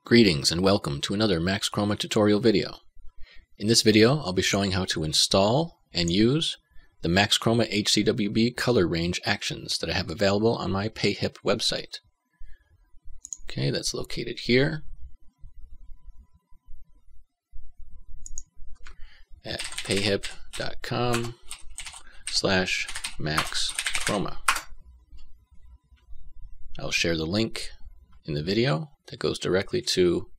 Greetings and welcome to another Max Chroma tutorial video. In this video, I'll be showing how to install and use the Max Chroma HCWB color range actions that I have available on my PayHip website. Okay, that's located here at payhip.com/maxchroma. I'll share the link in the video that goes directly to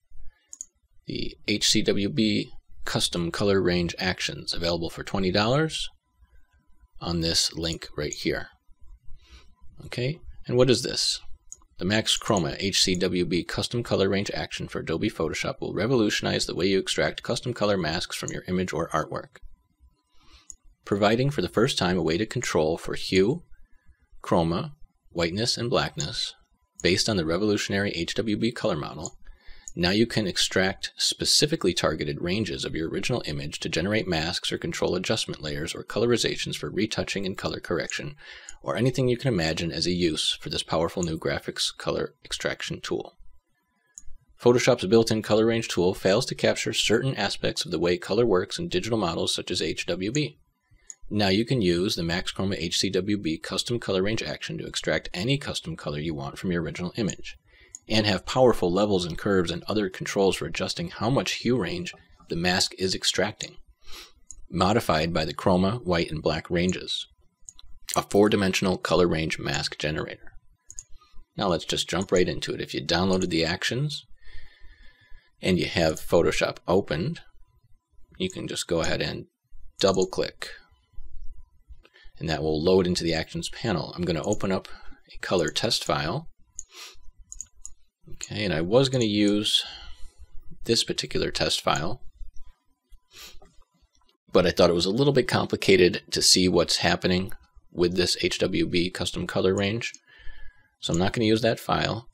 the HCWB custom color range actions available for $20 on this link right here. Okay, and what is this? The Max Chroma HCWB custom color range action for Adobe Photoshop will revolutionize the way you extract custom color masks from your image or artwork, providing for the first time a way to control for hue, chroma, whiteness, and blackness. Based on the revolutionary HWB color model, now you can extract specifically targeted ranges of your original image to generate masks or control adjustment layers or colorizations for retouching and color correction, or anything you can imagine as a use for this powerful new graphics color extraction tool. Photoshop's built-in color range tool fails to capture certain aspects of the way color works in digital models such as HWB. Now you can use the Max Chroma HCWB custom color range action to extract any custom color you want from your original image, and have powerful levels and curves and other controls for adjusting how much hue range the mask is extracting, modified by the chroma, white, and black ranges. A 4-dimensional color range mask generator. Now let's just jump right into it. If you downloaded the actions and you have Photoshop opened, you can just go ahead and double click, and that will load into the actions panel. I'm going to open up a color test file. Okay, and I was going to use this particular test file, but I thought it was a little bit complicated to see what's happening with this HWB custom color range, so I'm not going to use that file.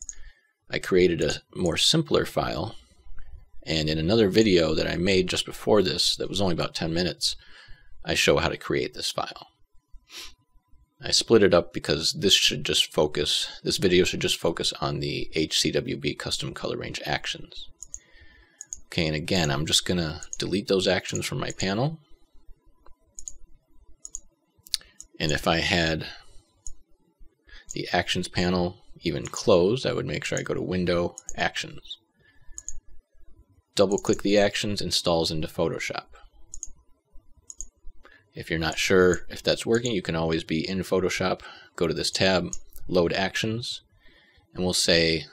I created a more simpler file, and in another video that I made just before this, that was only about 10 minutes, I show how to create this file. I split it up because this video should just focus on the HCWB custom color range actions. Okay, and again, I'm just going to delete those actions from my panel. And if I had the actions panel even closed, I would make sure I go to Window, Actions. Double click the actions, installs into Photoshop. If you're not sure if that's working, you can always be in Photoshop, go to this tab, Load Actions, and we'll say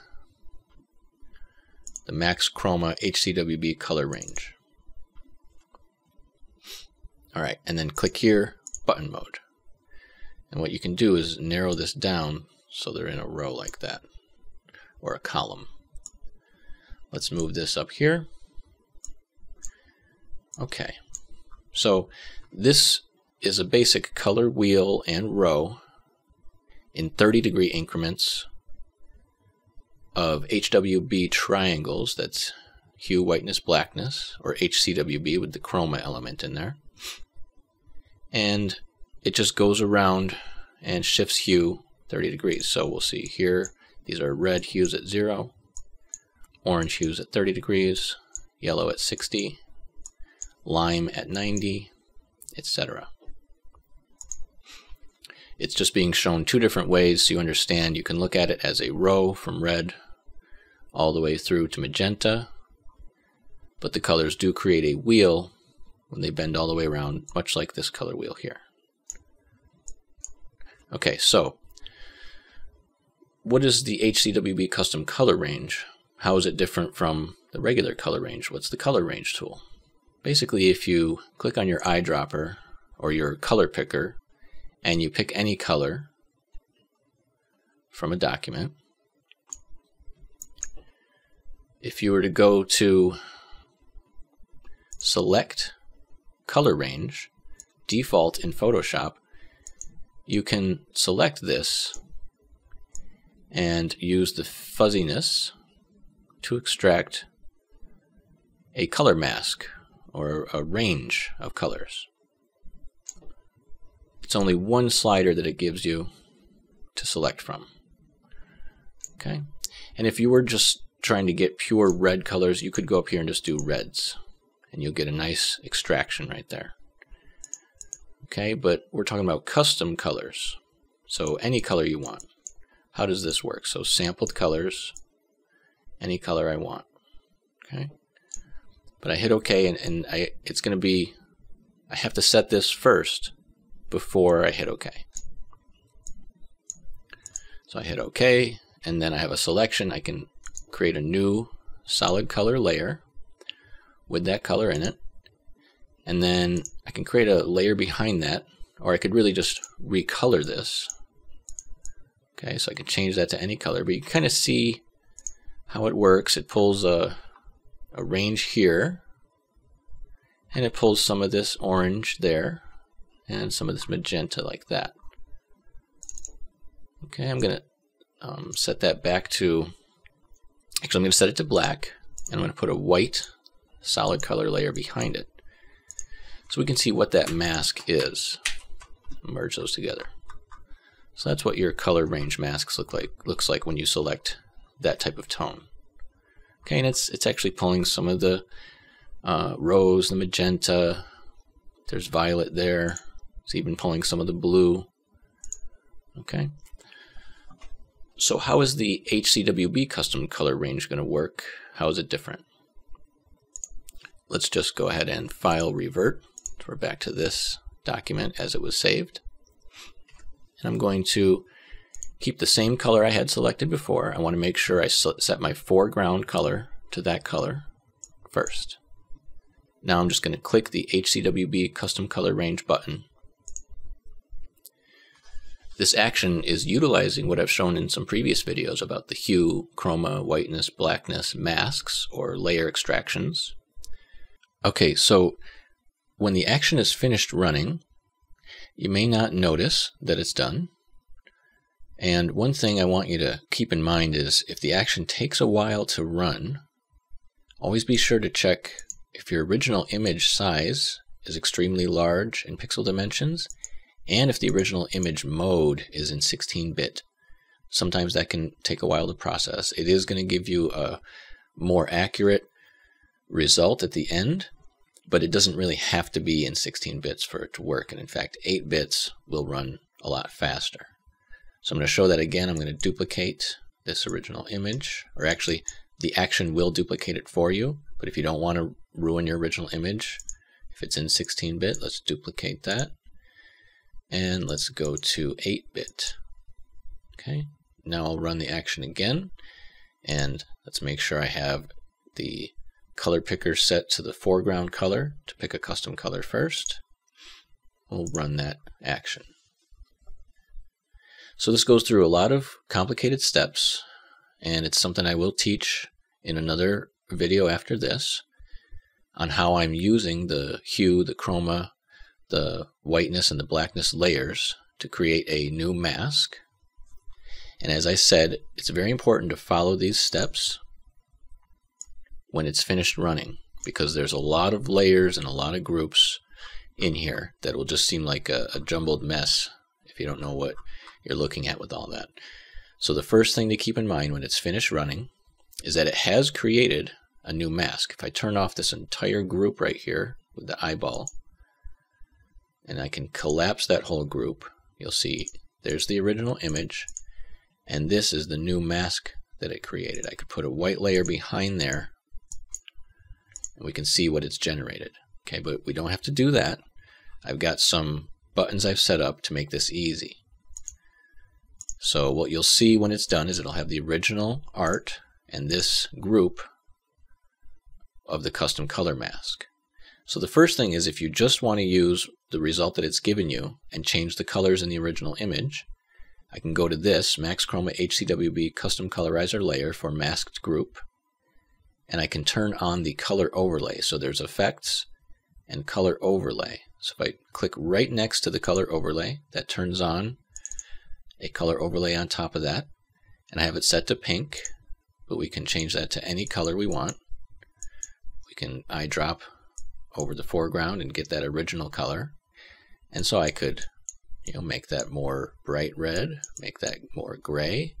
the Max Chroma HCWB color range. Alright, and then click here, Button Mode. And what you can do is narrow this down so they're in a row like that, or a column. Let's move this up here. Okay, so this is a basic color wheel and row in 30-degree increments of HWB triangles. That's hue, whiteness, blackness, or HCWB with the chroma element in there. And it just goes around and shifts hue 30 degrees. So we'll see here, these are red hues at 0, orange hues at 30 degrees, yellow at 60, lime at 90, etc. It's just being shown two different ways so you understand. You can look at it as a row from red all the way through to magenta, but the colors do create a wheel when they bend all the way around, much like this color wheel here. Okay, so what is the HCWB custom color range? How is it different from the regular color range? What's the color range tool? Basically, if you click on your eyedropper or your color picker and you pick any color from a document, if you were to go to Select Color Range, Default in Photoshop, you can select this and use the fuzziness to extract a color mask or a range of colors. It's only one slider that it gives you to select from. Okay, and if you were just trying to get pure red colors, you could go up here and just do reds, and you'll get a nice extraction right there. Okay, but we're talking about custom colors, so any color you want. How does this work? So sampled colors, any color I want. Okay, but I hit OK, and it's going to be, I have to set this first before I hit OK. So I hit OK, and then I have a selection. I can create a new solid color layer with that color in it, and then I can create a layer behind that, or I could really just recolor this. Okay, so I can change that to any color, but you can kind of see how it works. It pulls a range here, and it pulls some of this orange there, and some of this magenta like that. Okay, I'm going to set that back to, actually I'm going to set it to black, and I'm going to put a white solid color layer behind it, so we can see what that mask is. Merge those together. So that's what your color range masks looks like when you select that type of tone. Okay, and it's actually pulling some of the rose, the magenta. There's violet there. It's even pulling some of the blue. Okay. So how is the HCWB custom color range going to work? How is it different? Let's just go ahead and file revert. So we're back to this document as it was saved. And I'm going to keep the same color I had selected before. I want to make sure I set my foreground color to that color first. Now I'm just going to click the HCWB custom color range button. This action is utilizing what I've shown in some previous videos about the hue, chroma, whiteness, blackness, masks, or layer extractions. Okay, so when the action is finished running, you may not notice that it's done. And one thing I want you to keep in mind is if the action takes a while to run, always be sure to check if your original image size is extremely large in pixel dimensions, and if the original image mode is in 16-bit. Sometimes that can take a while to process. It is going to give you a more accurate result at the end, but it doesn't really have to be in 16 bits for it to work. And in fact, 8 bits will run a lot faster. So I'm going to show that again. I'm going to duplicate this original image, or actually the action will duplicate it for you. But if you don't want to ruin your original image, if it's in 16-bit, let's duplicate that. And let's go to 8-bit. Okay, now I'll run the action again. And let's make sure I have the color picker set to the foreground color to pick a custom color first. We'll run that action. So this goes through a lot of complicated steps, and it's something I will teach in another video after this on how I'm using the hue, the chroma, the whiteness, and the blackness layers to create a new mask. And as I said, it's very important to follow these steps when it's finished running, because there's a lot of layers and a lot of groups in here that will just seem like a jumbled mess if you don't know what you're looking at with all that. So the first thing to keep in mind when it's finished running is that it has created a new mask. If I turn off this entire group right here with the eyeball, and I can collapse that whole group, you'll see there's the original image, and this is the new mask that it created. I could put a white layer behind there, and we can see what it's generated. Okay, but we don't have to do that. I've got some buttons I've set up to make this easy. So what you'll see when it's done is it'll have the original art and this group of the custom color mask. So the first thing is, if you just want to use the result that it's given you and change the colors in the original image, I can go to this Max Chroma HCWB Custom Colorizer Layer for Masked Group, and I can turn on the color overlay. So there's effects and color overlay. So if I click right next to the color overlay, that turns on a color overlay on top of that, and I have it set to pink, but we can change that to any color we want. We can eyedrop over the foreground and get that original color, and so I could make that more bright red, make that more gray,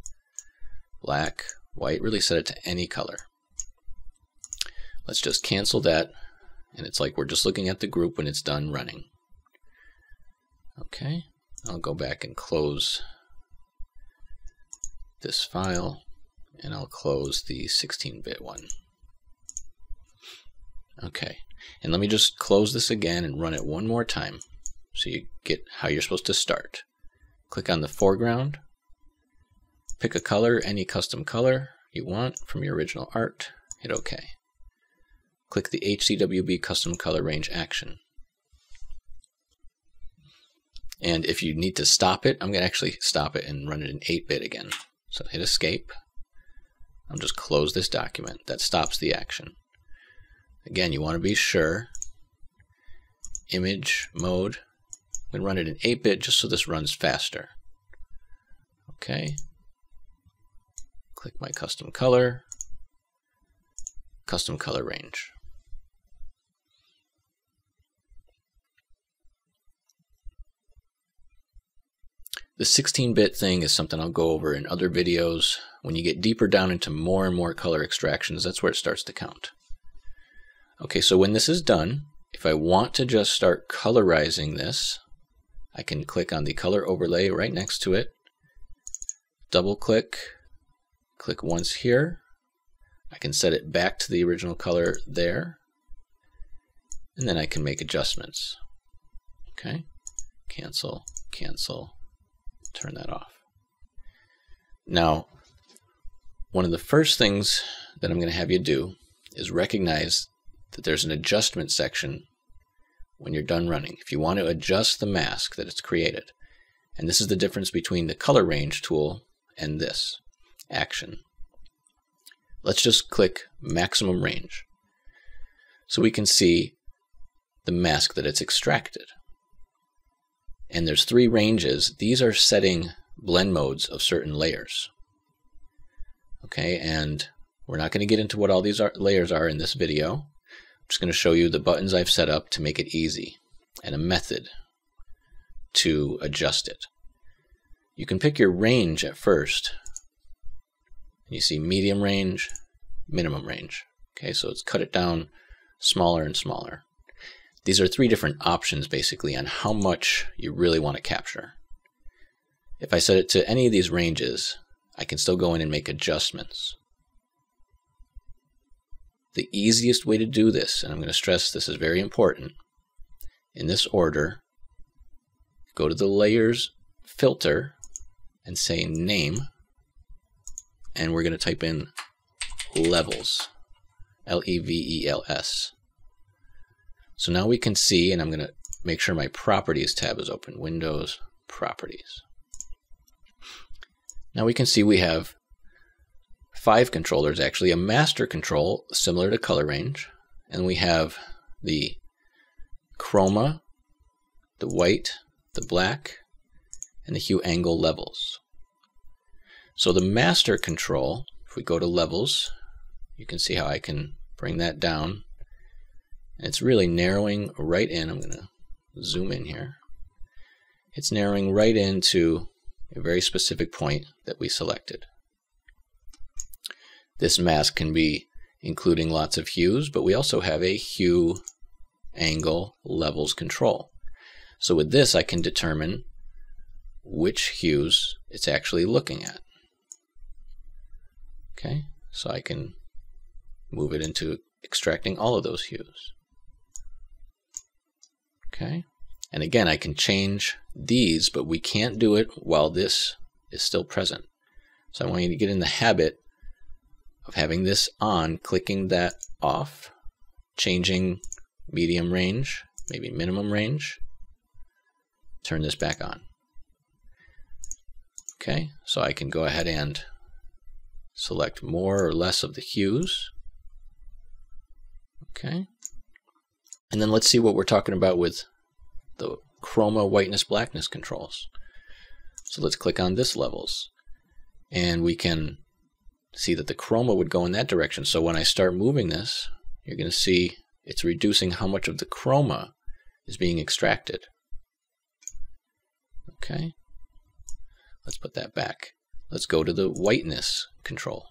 black, white, really set it to any color. Let's just cancel that, and it's like we're just looking at the group when it's done running. Okay, I'll go back and close this file, and I'll close the 16-bit one. Okay, and let me just close this again and run it one more time so you get how you're supposed to start. Click on the foreground, pick a color, any custom color you want from your original art, hit OK. Click the HCWB custom color range action. And if you need to stop it, I'm going to actually stop it and run it in 8-bit again. So hit escape. I'll just close this document. That stops the action. Again, you want to be sure. Image mode. I'm going to run it in 8-bit just so this runs faster. Okay. Click my custom color. Custom color range. The 16-bit thing is something I'll go over in other videos. When you get deeper down into more and more color extractions, that's where it starts to count. Okay, so when this is done, if I want to just start colorizing this, I can click on the color overlay right next to it, double click, click once here. I can set it back to the original color there, and then I can make adjustments. Okay, cancel, cancel. Turn that off. Now, one of the first things that I'm going to have you do is recognize that there's an adjustment section when you're done running. If you want to adjust the mask that it's created, and this is the difference between the color range tool and this action. Let's just click maximum range so we can see the mask that it's extracted. And there's 3 ranges. These are setting blend modes of certain layers. Okay, and we're not going to get into what all these layers are in this video. I'm just going to show you the buttons I've set up to make it easy and a method to adjust it. You can pick your range at first. You see medium range, minimum range. Okay, so it's cut it down smaller and smaller. These are 3 different options basically on how much you really want to capture. If I set it to any of these ranges, I can still go in and make adjustments. The easiest way to do this, and I'm going to stress this is very important, in this order, go to the layers filter and say name, and we're going to type in levels, L-E-V-E-L-S. So now we can see, and I'm going to make sure my Properties tab is open. Windows, Properties. Now we can see we have 5 controllers, actually. A master control, similar to color range. And we have the chroma, the white, the black, and the hue angle levels. So the master control, if we go to levels, you can see how I can bring that down. It's really narrowing right in. I'm going to zoom in here. It's narrowing right into a very specific point that we selected. This mask can be including lots of hues, but we also have a hue, angle, levels control. So with this, I can determine which hues it's actually looking at. Okay, so I can move it into extracting all of those hues. Okay, and again, I can change these, but we can't do it while this is still present. So I want you to get in the habit of having this on, clicking that off, changing medium range, maybe minimum range, turn this back on. Okay, so I can go ahead and select more or less of the hues. Okay, and then let's see what we're talking about with the chroma, whiteness, blackness controls. So let's click on this levels, and we can see that the chroma would go in that direction. So when I start moving this, you're going to see it's reducing how much of the chroma is being extracted. Okay, let's put that back. Let's go to the whiteness control.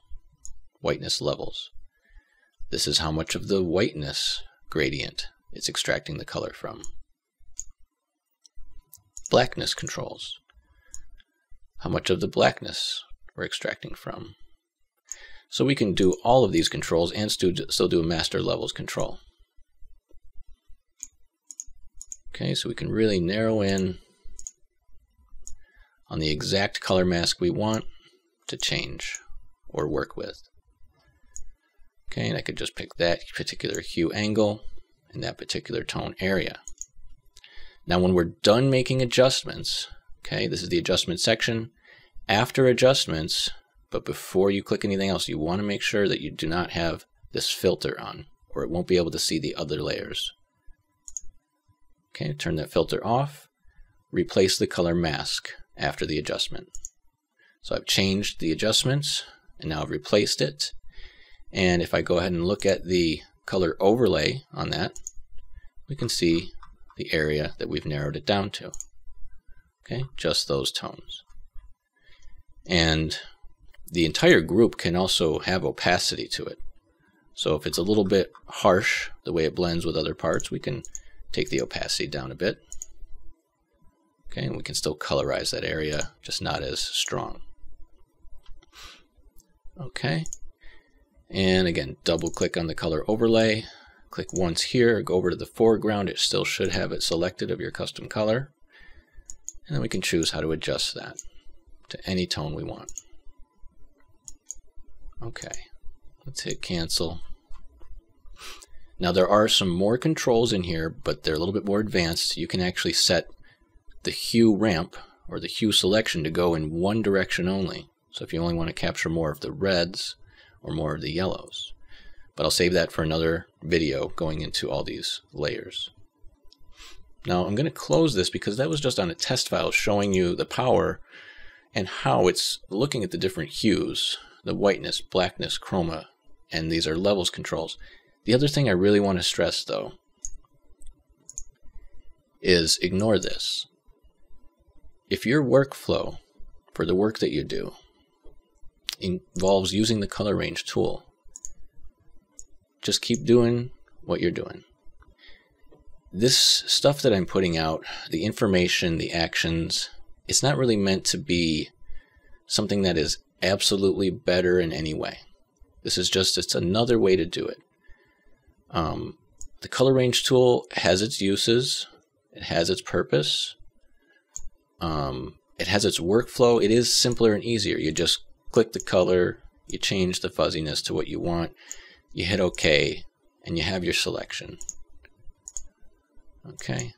whiteness levels. This is how much of the whiteness gradient it's extracting the color from. Blackness controls. How much of the blackness we're extracting from. So we can do all of these controls and still do a master levels control. Okay, so we can really narrow in on the exact color mask we want to change or work with. Okay, and I could just pick that particular hue angle in that particular tone area. Now when we're done making adjustments, okay, this is the adjustment section. After adjustments, but before you click anything else, you want to make sure that you do not have this filter on, or it won't be able to see the other layers. Okay, turn that filter off. Replace the color mask after the adjustment. So I've changed the adjustments, and now I've replaced it. And if I go ahead and look at the color overlay on that, we can see the area that we've narrowed it down to. Okay, just those tones. And the entire group can also have opacity to it. So if it's a little bit harsh, the way it blends with other parts, we can take the opacity down a bit. Okay, and we can still colorize that area, just not as strong. Okay, and again, double click on the color overlay. Click once here, go over to the foreground. It still should have it selected of your custom color. And then we can choose how to adjust that to any tone we want. Okay, let's hit cancel. Now there are some more controls in here, but they're a little bit more advanced. You can actually set the hue ramp or the hue selection to go in one direction only. So if you only want to capture more of the reds or more of the yellows. But I'll save that for another video going into all these layers. Now I'm going to close this because that was just on a test file showing you the power and how it's looking at the different hues, the whiteness, blackness, chroma, and these are levels controls. The other thing I really want to stress though is ignore this. If your workflow for the work that you do involves using the color range tool, just keep doing what you're doing. This stuff that I'm putting out, the information, the actions, it's not really meant to be something that is absolutely better in any way. This is just, it's another way to do it. The color range tool has its uses, it has its purpose, it has its workflow. It is simpler and easier. You just click the color, you change the fuzziness to what you want, you hit OK, and you have your selection. Okay.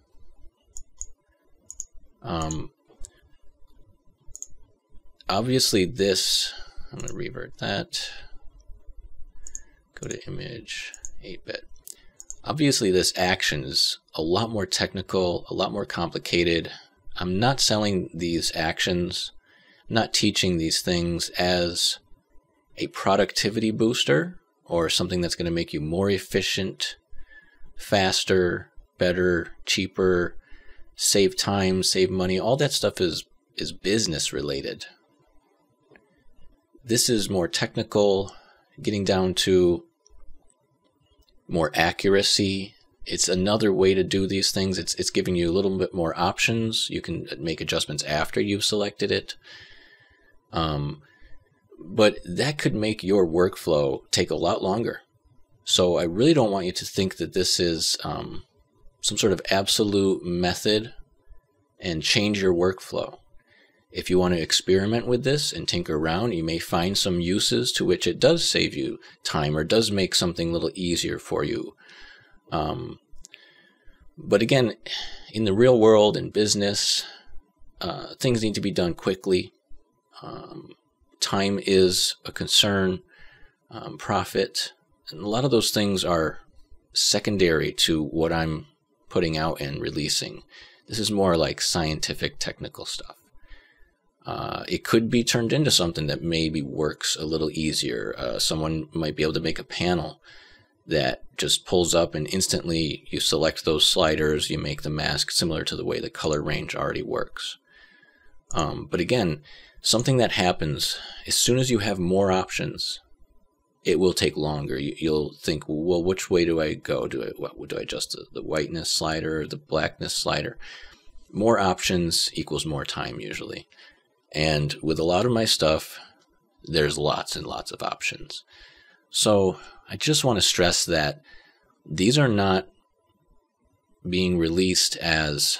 Obviously this, I'm going to revert that, go to image 8-bit. Obviously this action is a lot more technical, a lot more complicated. I'm not selling these actions, I'm not teaching these things as a productivity booster or something that's going to make you more efficient, faster, better, cheaper, save time, save money. All that stuff is business related. This is more technical, getting down to more accuracy. It's another way to do these things. It's giving you a little bit more options. You can make adjustments after you've selected it. But that could make your workflow take a lot longer. So I really don't want you to think that this is some sort of absolute method and change your workflow. If you want to experiment with this and tinker around, you may find some uses to which it does save you time or does make something a little easier for you. But again, in the real world, in business, things need to be done quickly. Time is a concern, profit, and a lot of those things are secondary to what I'm putting out and releasing. This is more like scientific, technical stuff. It could be turned into something that maybe works a little easier. Someone might be able to make a panel that just pulls up and instantly you select those sliders, you make the mask similar to the way the color range already works. But again, something that happens as soon as you have more options, it will take longer. You'll think, well, which way do I go? Do I adjust the whiteness slider or the blackness slider? More options equals more time usually. And with a lot of my stuff, there's lots and lots of options. So I just want to stress that these are not being released as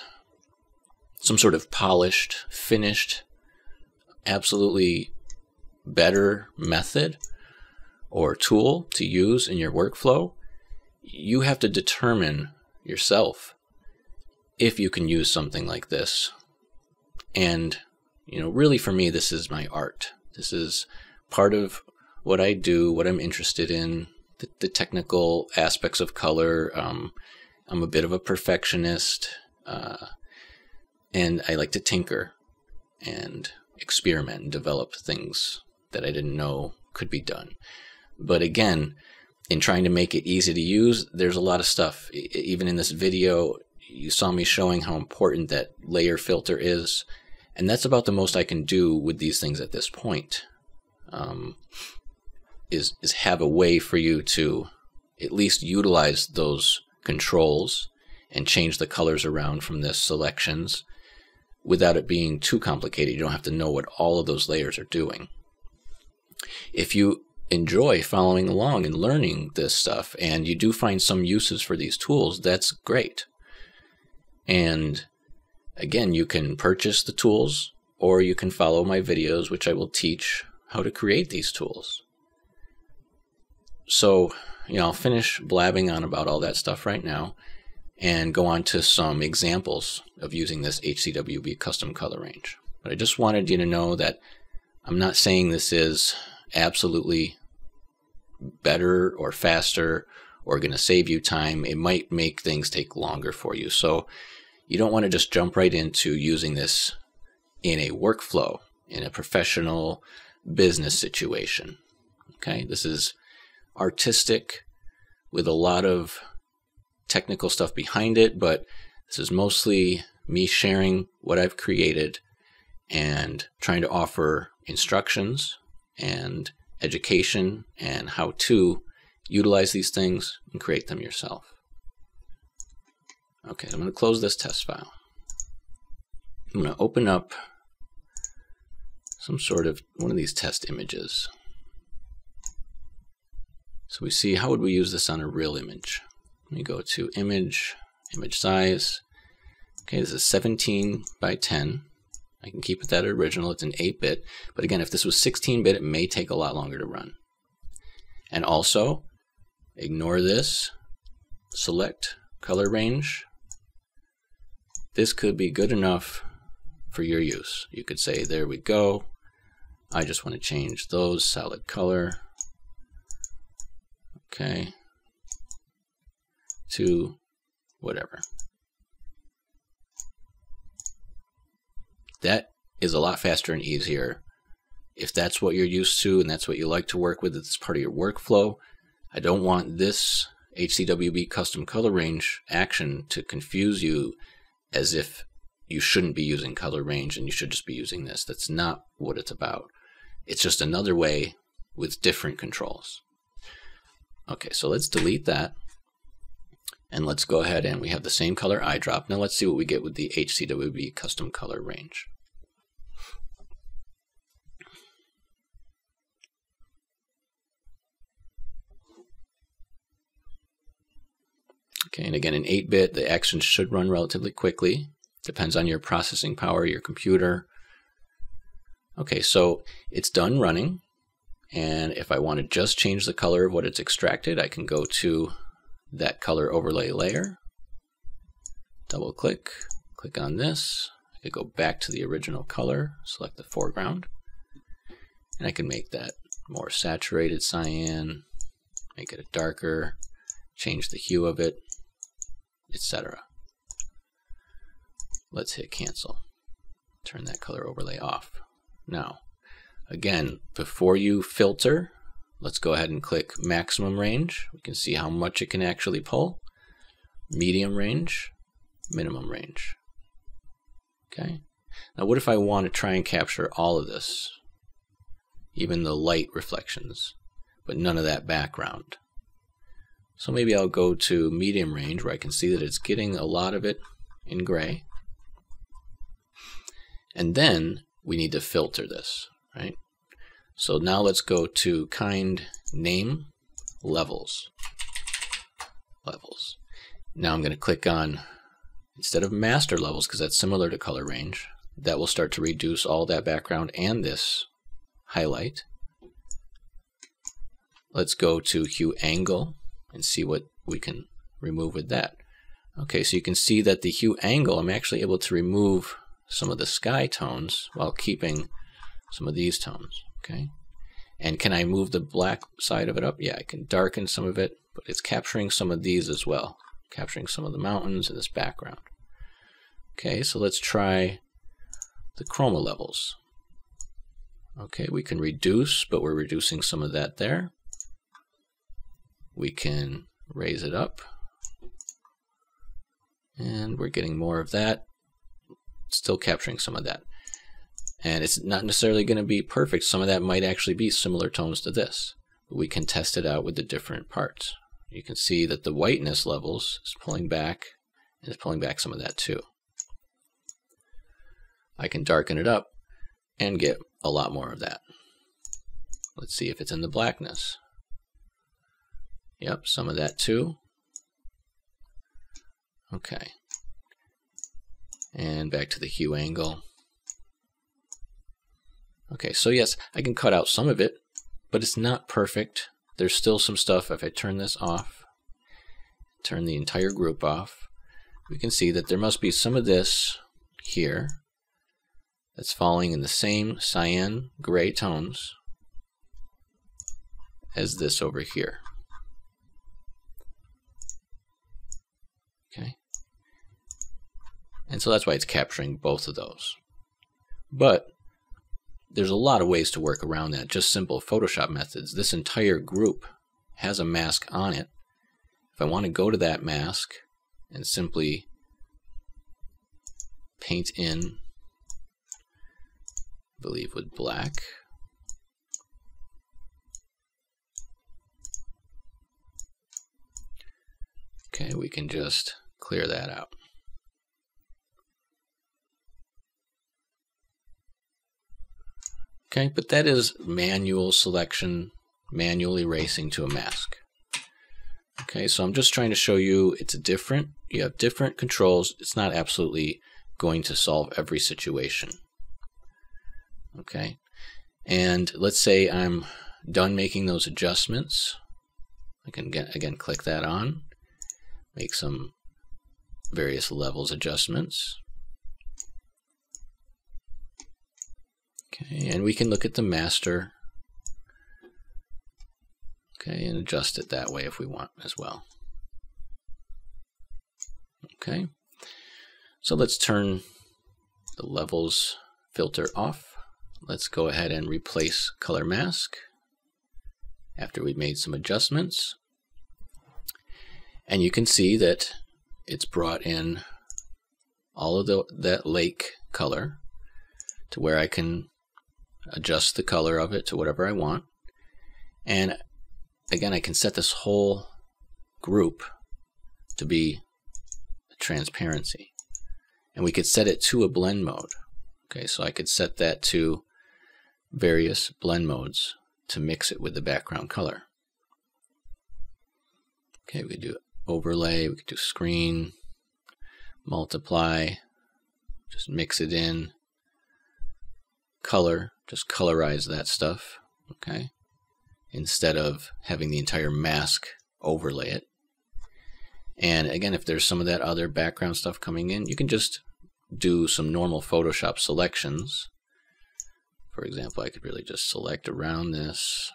some sort of polished, finished, absolutely better method or tool to use in your workflow. You have to determine yourself if you can use something like this. And, really for me, this is my art. This is part of what I do, what I'm interested in, the technical aspects of color. I'm a bit of a perfectionist, and I like to tinker and experiment and develop things that I didn't know could be done. But again, in trying to make it easy to use, there's a lot of stuff. Even in this video, you saw me showing how important that layer filter is, and that's about the most I can do with these things at this point. Is have a way for you to at least utilize those controls and change the colors around from the selections without it being too complicated. You don't have to know what all of those layers are doing. If you enjoy following along and learning this stuff, and you do find some uses for these tools, that's great. And again, you can purchase the tools, or you can follow my videos, which I will teach how to create these tools. So, I'll finish blabbing on about all that stuff right now and go on to some examples of using this HCWB custom color range. But I just wanted you to know that I'm not saying this is absolutely better or faster or going to save you time. It might make things take longer for you. So you don't want to just jump right into using this in a workflow, in a professional business situation. Okay, this is artistic with a lot of technical stuff behind it, but this is mostly me sharing what I've created and trying to offer instructions and education and how to utilize these things and create them yourself. Okay, I'm going to close this test file. I'm going to open up some sort of one of these test images. So we see, how would we use this on a real image? Let me go to image, image size. Okay, this is 17 by 10. I can keep it that original, it's an 8-bit. But again, if this was 16-bit, it may take a lot longer to run. And also, ignore this, select color range. This could be good enough for your use. You could say, there we go. I just want to change those, solid color. Okay, to whatever. That is a lot faster and easier. If that's what you're used to and that's what you like to work with, it's part of your workflow. I don't want this HCWB custom color range action to confuse you as if you shouldn't be using color range and you should just be using this. That's not what it's about. It's just another way with different controls. Okay, so let's delete that. And let's go ahead and we have the same color eyedrop. Now let's see what we get with the HCWB custom color range. Okay, and again, in 8-bit, the actions should run relatively quickly. Depends on your processing power, your computer. Okay, so it's done running. And if I want to just change the color of what it's extracted, I can go to that color overlay layer, double click, click on this. I could go back to the original color, select the foreground, and I can make that more saturated cyan, make it a darker, change the hue of it, etc. Let's hit cancel. Turn that color overlay off. Now, again, before you filter, let's go ahead and click maximum range. We can see how much it can actually pull. Medium range, minimum range. Okay. Now what if I want to try and capture all of this, even the light reflections, but none of that background. So maybe I'll go to medium range where I can see that it's getting a lot of it in gray. And then we need to filter this, right? So now let's go to kind name levels. Now I'm going to click on, instead of master levels, because that's similar to color range, that will start to reduce all that background and this highlight. Let's go to hue angle and see what we can remove with that. Okay, so you can see that the hue angle, I'm actually able to remove some of the sky tones while keeping some of these tones. Okay, and can I move the black side of it up? Yeah, I can darken some of it, but it's capturing some of these as well, capturing some of the mountains and this background. Okay, so let's try the chroma levels. Okay, we can reduce, but we're reducing some of that there. We can raise it up, and we're getting more of that, still capturing some of that. And it's not necessarily going to be perfect. Some of that might actually be similar tones to this. We can test it out with the different parts. You can see that the whiteness levels is pulling back, and it's pulling back some of that too. I can darken it up and get a lot more of that. Let's see if it's in the blackness. Yep, some of that too. Okay. And back to the hue angle. Okay, so yes, I can cut out some of it, but it's not perfect. There's still some stuff. If I turn this off, turn the entire group off, we can see that there must be some of this here that's falling in the same cyan gray tones as this over here. Okay, and so that's why it's capturing both of those. But there's a lot of ways to work around that, just simple Photoshop methods. This entire group has a mask on it. If I want to go to that mask and simply paint in, I believe with black, okay, we can just clear that out. Okay, but that is manual selection, manual erasing to a mask. Okay, so I'm just trying to show you it's different. You have different controls. It's not absolutely going to solve every situation. Okay, and let's say I'm done making those adjustments. I can again click that on, make some various levels adjustments. Okay, and we can look at the master, okay, and adjust it that way if we want as well. Okay, so let's turn the levels filter off. Let's go ahead and replace color mask after we've made some adjustments. And you can see that it's brought in all of that lake color to where I can adjust the color of it to whatever I want. And again, I can set this whole group to be a transparency. And we could set it to a blend mode. Okay, so I could set that to various blend modes to mix it with the background color. Okay, we could do overlay, we could do screen, multiply, just mix it in, color, just colorize that stuff, okay, instead of having the entire mask overlay it. And again, if there's some of that other background stuff coming in, you can just do some normal Photoshop selections. For example, I could really just select around this.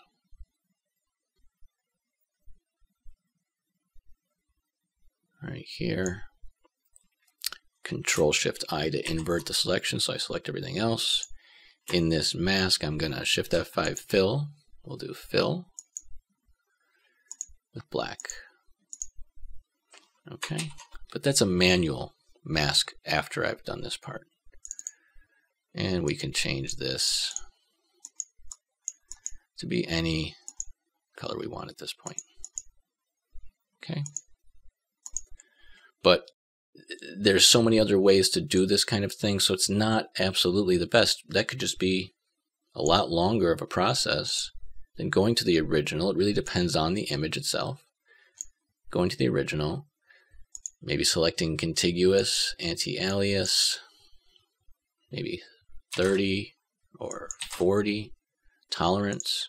Right here. Control-Shift-I to invert the selection, so I select everything else. In this mask, I'm going to Shift F5 fill. We'll do fill with black. Okay, but that's a manual mask after I've done this part. And we can change this to be any color we want at this point. Okay. But there's so many other ways to do this kind of thing, so it's not absolutely the best. That could just be a lot longer of a process than going to the original. It really depends on the image itself. Going to the original, maybe selecting contiguous, anti-alias, maybe 30 or 40, tolerance,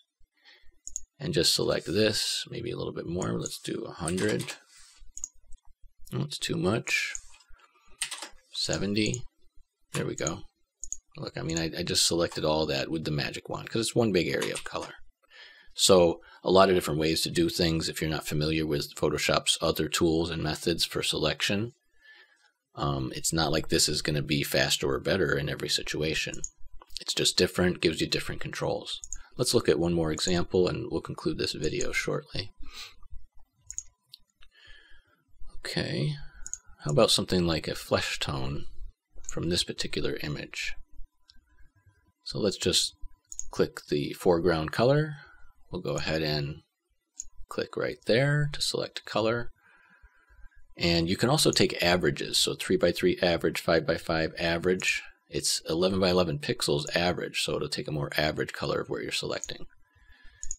and just select this, maybe a little bit more. Let's do 100. That's too much. 70. There we go. Look, I mean, I just selected all that with the magic wand because it's one big area of color. So a lot of different ways to do things if you're not familiar with Photoshop's other tools and methods for selection. It's not like this is going to be faster or better in every situation. It's just different, gives you different controls. Let's look at one more example and we'll conclude this video shortly. Okay, how about something like a flesh tone from this particular image? So let's just click the foreground color. We'll go ahead and click right there to select color. And you can also take averages, so 3x3 average, 5x5 average. It's 11x11 pixels average, so it'll take a more average color of where you're selecting.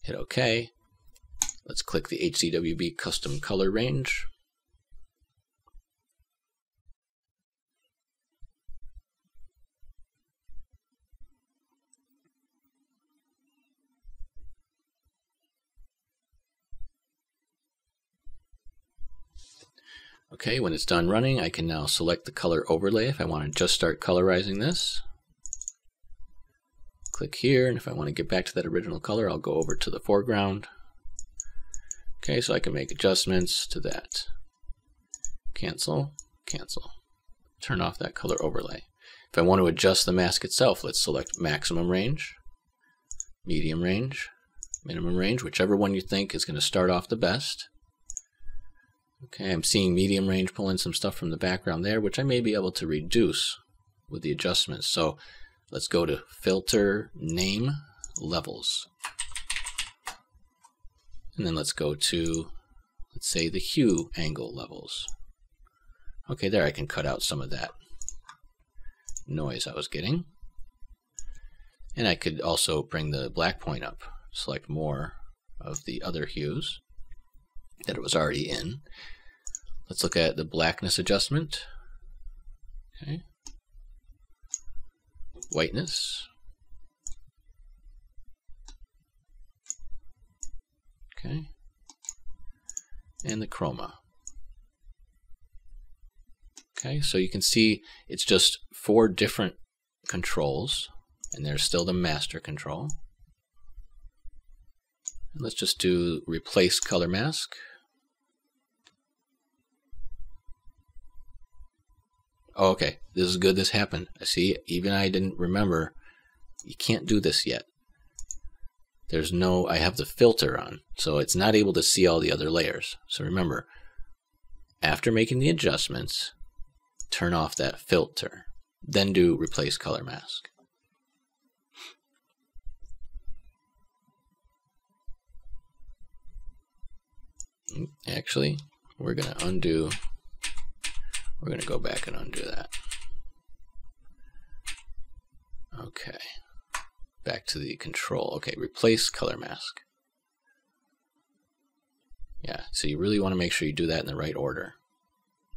Hit OK. Let's click the HCWB custom color range. Okay, when it's done running, I can now select the color overlay if I want to just start colorizing this. Click here, and if I want to get back to that original color, I'll go over to the foreground. Okay, so I can make adjustments to that. Cancel, cancel. Turn off that color overlay. If I want to adjust the mask itself, let's select maximum range, medium range, minimum range, whichever one you think is going to start off the best. Okay, I'm seeing medium range pull in some stuff from the background there, which I may be able to reduce with the adjustments. So let's go to Filter, Name, Levels. And then let's go to, let's say, the Hue Angle Levels. Okay, there I can cut out some of that noise I was getting. And I could also bring the black point up, select more of the other hues that it was already in. Let's look at the blackness adjustment. Okay. Whiteness. Okay. And the chroma. Okay, so you can see it's just 4 different controls, and there's still the master control. And let's just do replace color mask. Oh, okay, this is good, this happened. I see, even I didn't remember. You can't do this yet. There's no, I have the filter on, so it's not able to see all the other layers. So remember, after making the adjustments, turn off that filter, then do replace color mask. Actually, we're going to undo, we're going to go back and undo that. Okay, back to the control. Okay, replace color mask. Yeah, so you really want to make sure you do that in the right order.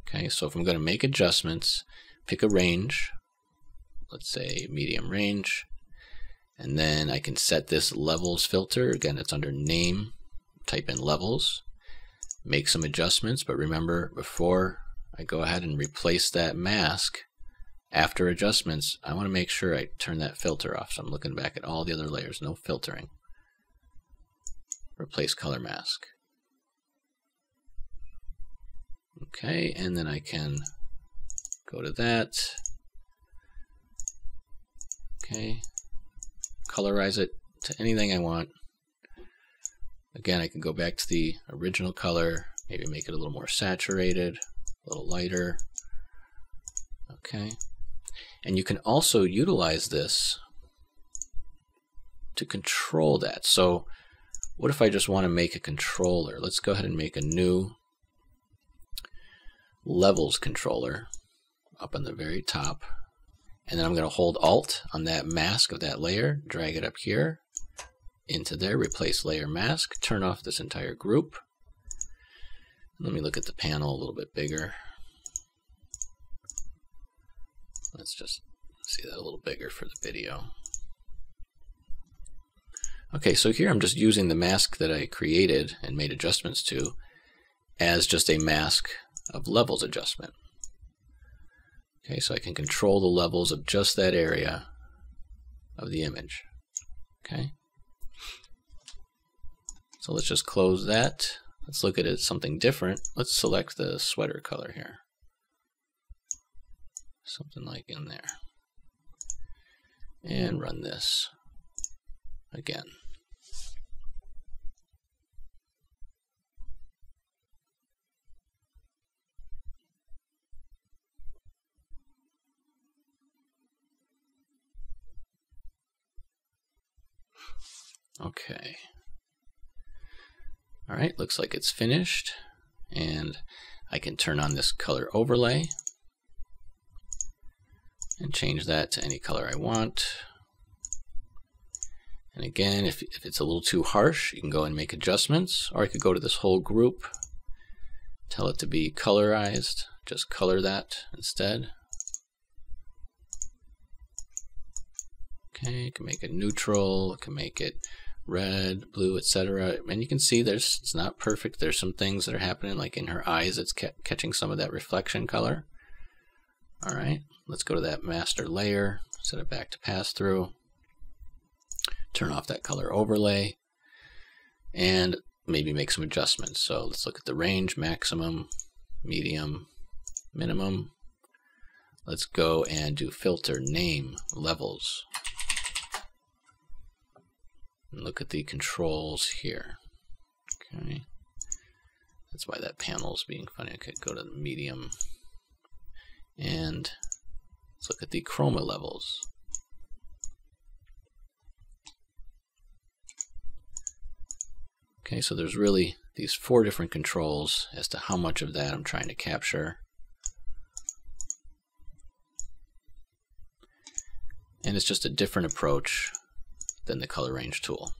Okay, so if I'm going to make adjustments, pick a range, let's say medium range, and then I can set this levels filter. Again, it's under name, type in levels, make some adjustments, but remember, before I go ahead and replace that mask, after adjustments, I want to make sure I turn that filter off. So I'm looking back at all the other layers, no filtering. Replace color mask. Okay, and then I can go to that. Okay, colorize it to anything I want. Again, I can go back to the original color, maybe make it a little more saturated, a little lighter. Okay, and you can also utilize this to control that. So what if I just want to make a controller? Let's go ahead and make a new levels controller up on the very top. And then I'm going to hold Alt on that mask of that layer, drag it up here into there, replace layer mask, turn off this entire group. Let me look at the panel a little bit bigger. Let's just see that a little bigger for the video. Okay, so here I'm just using the mask that I created and made adjustments to as just a mask of levels adjustment. Okay, so I can control the levels of just that area of the image. Okay, so let's just close that. Let's look at it something different. Let's select the sweater color here. Something like in there. And run this again. Okay. All right, looks like it's finished, and I can turn on this color overlay and change that to any color I want. And again, if it's a little too harsh, you can go and make adjustments, or I could go to this whole group, tell it to be colorized, just color that instead. Okay, you can make it neutral, it can make it red, blue, etc. And you can see it's not perfect. There's some things that are happening, like in her eyes, it's catching some of that reflection color. All right, let's go to that master layer, set it back to pass through, turn off that color overlay, and maybe make some adjustments. So let's look at the range, maximum, medium, minimum. Let's go and do filter, name, levels. And look at the controls here. Okay, that's why that panel is being funny. Okay, go to the medium, and let's look at the chroma levels. Okay, so there's really these 4 different controls as to how much of that I'm trying to capture. And it's just a different approach than the color range tool.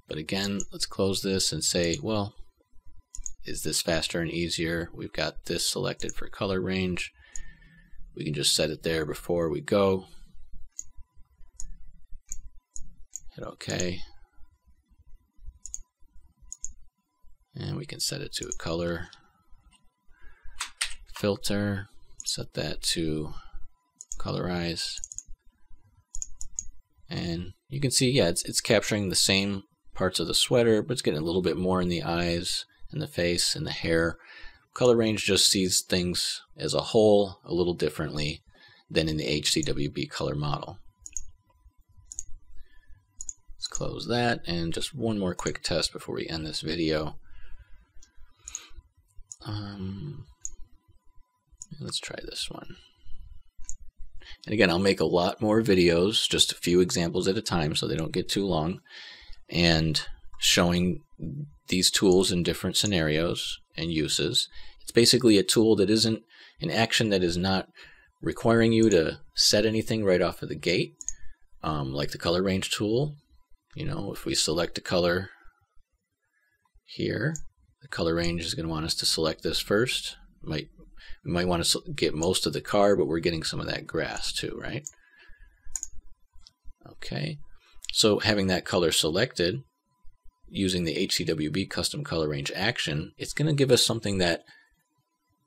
But again, let's close this and say, well, is this faster and easier? We've got this selected for color range. We can just set it there before we go. Hit OK. And we can set it to a color filter, set that to colorize. And you can see, yeah, it's capturing the same parts of the sweater, but it's getting a little bit more in the eyes and the face and the hair. Color range just sees things as a whole a little differently than in the HCWB color model. Let's close that, and just one more quick test before we end this video. Let's try this one. And again, I'll make a lot more videos, just a few examples at a time so they don't get too long, and showing these tools in different scenarios and uses. It's basically a tool that isn't an action that is not requiring you to set anything right off of the gate, like the color range tool. You know, if we select a color here, the color range is going to want us to select this first. We might want to get most of the car, but we're getting some of that grass too, right? Okay, so having that color selected, using the HCWB custom color range action, it's going to give us something that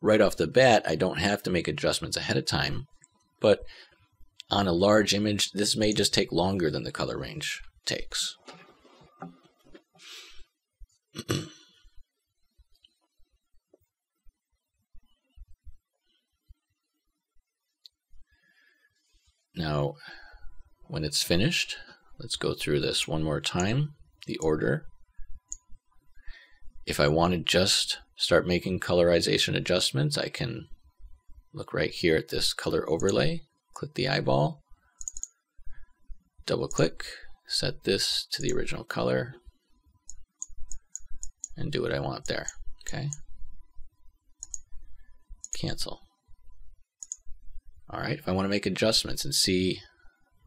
right off the bat, I don't have to make adjustments ahead of time, but on a large image, this may just take longer than the color range takes. Now, when it's finished, let's go through this one more time, the order. If I want to just start making colorization adjustments, I can look right here at this color overlay, click the eyeball, double click, set this to the original color, and do what I want there. Okay. Cancel. All right, if I want to make adjustments and see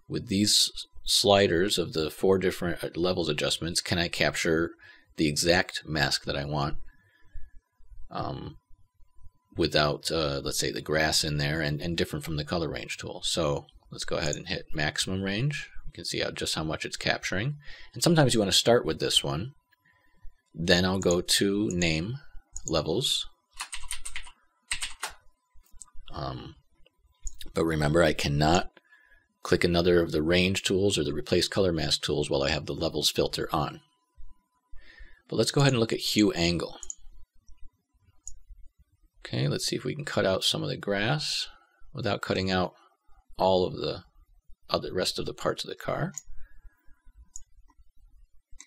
with these sliders of the 4 different levels adjustments, can I capture the exact mask that I want without, let's say, the grass in there and different from the color range tool. So let's go ahead and hit maximum range. You can see just how much it's capturing. And sometimes you want to start with this one. Then I'll go to name levels. But remember, I cannot click another of the range tools or the replace color mask tools while I have the levels filter on. But let's go ahead and look at hue angle. Okay, let's see if we can cut out some of the grass without cutting out all of the rest of the parts of the car.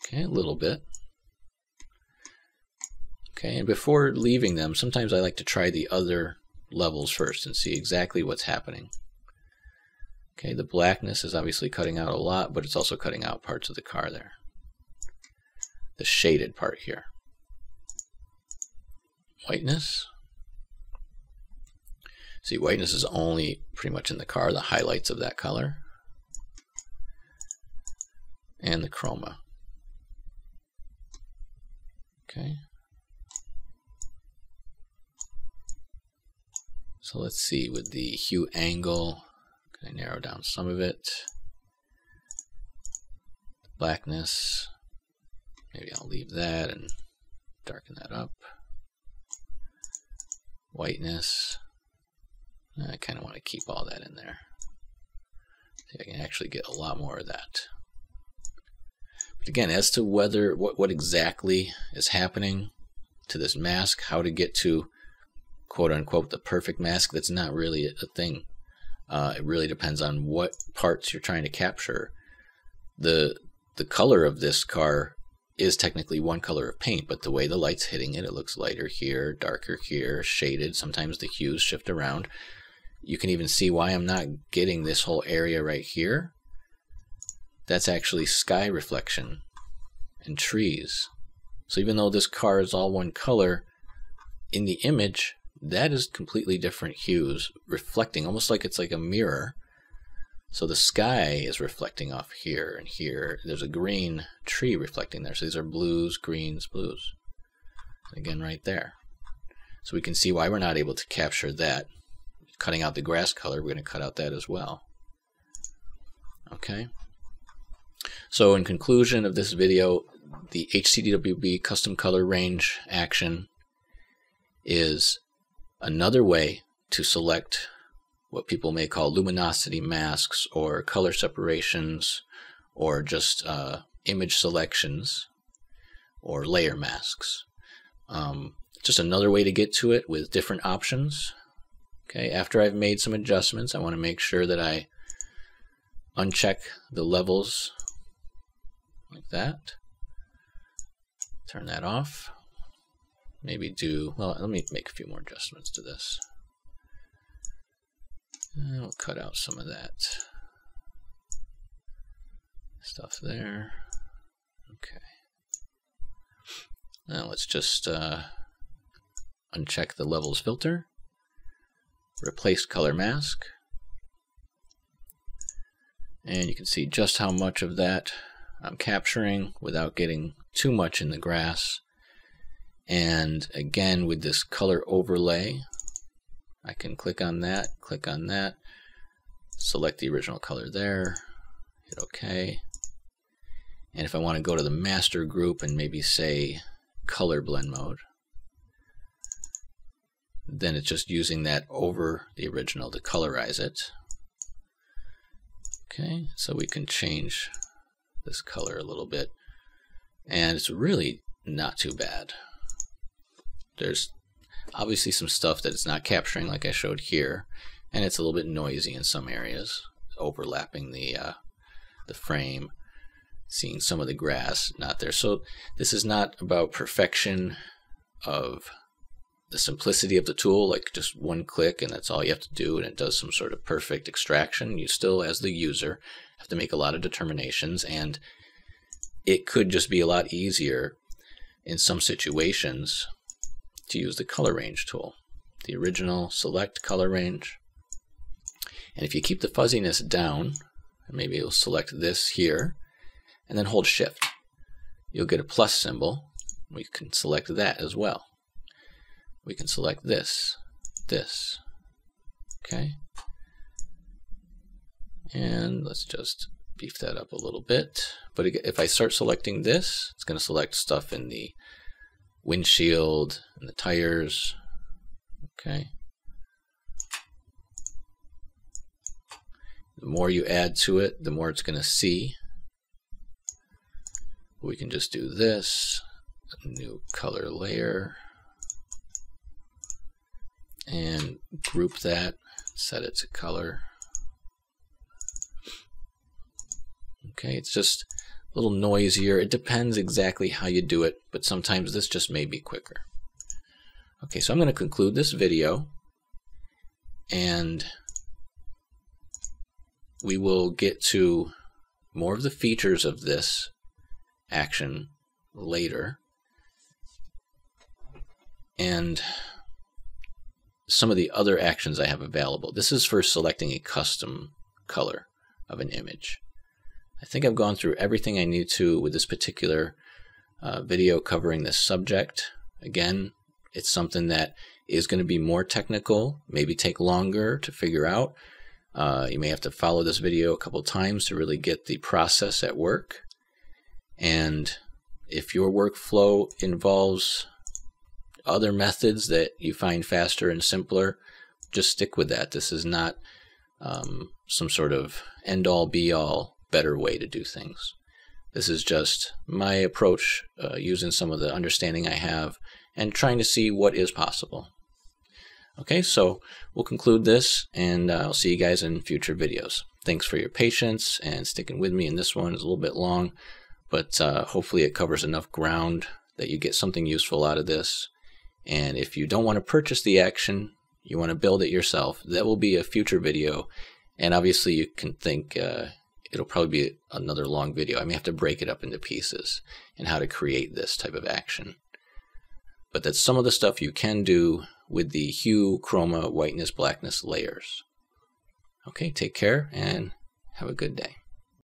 Okay, a little bit. Okay, and before leaving them, sometimes I like to try the other levels first and see exactly what's happening. Okay, the blackness is obviously cutting out a lot, but it's also cutting out parts of the car there. The shaded part here. Whiteness. See, whiteness is only pretty much in the car, the highlights of that color. And the chroma. Okay. So let's see, with the hue angle, can I narrow down some of it? Blackness, maybe I'll leave that and darken that up. Whiteness, I kind of want to keep all that in there. See, I can actually get a lot more of that. But again, as to whether what exactly is happening to this mask, how to get to quote unquote the perfect mask, that's not really a thing. It really depends on what parts you're trying to capture. The color of this car is technically one color of paint, but the way the light's hitting it, it looks lighter here, darker here, shaded. Sometimes the hues shift around. You can even see why I'm not getting this whole area right here. That's actually sky reflection and trees. So even though this car is all one color, in the image, that is completely different hues reflecting, almost like it's like a mirror. So the sky is reflecting off here and here. There's a green tree reflecting there. So these are blues, greens, blues. Again, right there. So we can see why we're not able to capture that. Cutting out the grass color, we're going to cut out that as well. Okay. So in conclusion of this video, the HCWB custom color range action is another way to select what people may call luminosity masks or color separations or just image selections or layer masks. Just another way to get to it with different options. Okay, after I've made some adjustments, I want to make sure that I uncheck the levels like that. Turn that off. Maybe do, well, let me make a few more adjustments to this. And we'll cut out some of that stuff there. Okay. Now let's just uncheck the levels filter. Replace color mask. And you can see just how much of that I'm capturing without getting too much in the grass. And again, with this color overlay, I can click on that, select the original color there, hit OK. And if I want to go to the master group and maybe say color blend mode, then it's just using that over the original to colorize it. Okay, so we can change this color a little bit, and it's really not too bad. There's obviously some stuff that it's not capturing like I showed here, and it's a little bit noisy in some areas, overlapping the frame, seeing some of the grass not there. So this is not about perfection of the simplicity of the tool, like just one click and that's all you have to do and it does some sort of perfect extraction. You still, as the user, have have to make a lot of determinations, and it could just be a lot easier in some situations to use the color range tool. The original select color range. And if you keep the fuzziness down, maybe you'll select this here, and then hold shift, you'll get a plus symbol. We can select that as well. We can select this, okay? And let's just beef that up a little bit. But if I start selecting this, it's going to select stuff in the windshield and the tires, okay? The more you add to it, the more it's going to see. We can just do this, a new color layer, and group that, set it to color. Okay, it's just a little noisier. It depends exactly how you do it, but sometimes this just may be quicker. Okay, so I'm going to conclude this video, and we will get to more of the features of this action later, and some of the other actions I have available. This is for selecting a custom color of an image. I think I've gone through everything I need to with this particular video covering this subject. Again, it's something that is going to be more technical, maybe take longer to figure out. You may have to follow this video a couple times to really get the process at work. And if your workflow involves other methods that you find faster and simpler, just stick with that. This is not some sort of end-all be-all better way to do things. This is just my approach, using some of the understanding I have and trying to see what is possible. Okay, so we'll conclude this, and I'll see you guys in future videos. Thanks for your patience and sticking with me in this one. It's a little bit long, but hopefully it covers enough ground that you get something useful out of this. And if you don't want to purchase the action, you want to build it yourself, that will be a future video. And obviously you can think it'll probably be another long video. I may have to break it up into pieces and how to create this type of action. But that's some of the stuff you can do with the hue, chroma, whiteness, blackness layers. Okay, take care and have a good day.